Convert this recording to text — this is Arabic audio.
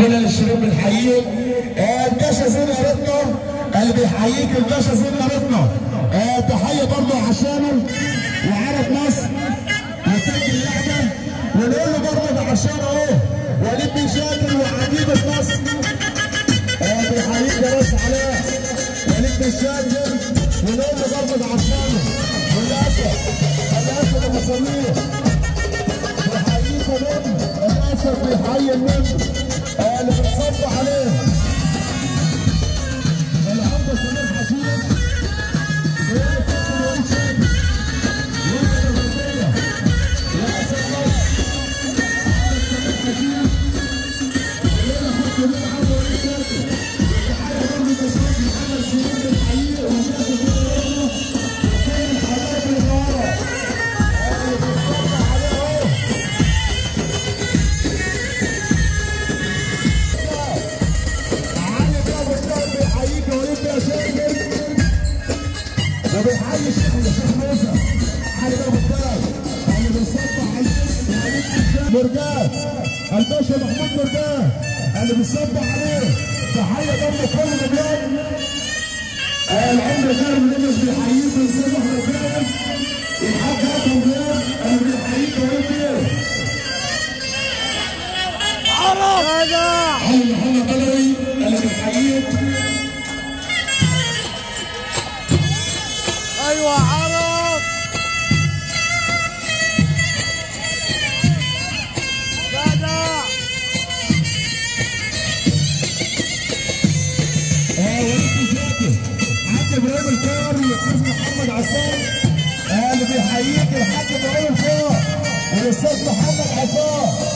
بلال الشريف بنحييك. الباشا زين قريتنا اللي بيحييك الباشا زين قريتنا. تحيه برضه عشانه وعرب مصر وسجل اللعبه، ونقول له برضه عشان اهو وليد بن شاكر وحبيبه مصر. بيحييك يا راس علاء وليد بن شاكر، ونقول له برضه عشانه والاسد ابو سمير بيحييك يا نجم. الاسد بيحيي النجم اللي بنصب عليه العمده سمير حشيش. وبيحيي الشيخ موسى علي بابو الدار اللي بيصبح عليه مرجان الباشا محمود مرجان اللي بيصبح عليه. تحيه برضه كل مليون العمر غير الناس بيحييك ويصبح مرجان. الحاج هاشم مرجان اللي بيحييك ويقول علي محمد بدوي اللي بيحييك. ايوه عرب جدع. وليد بن شاكر حاج ابراهيم الفار والاستاذ محمد عصام اللي بيحييك الحاج ابراهيم الفار والاستاذ محمد عصام.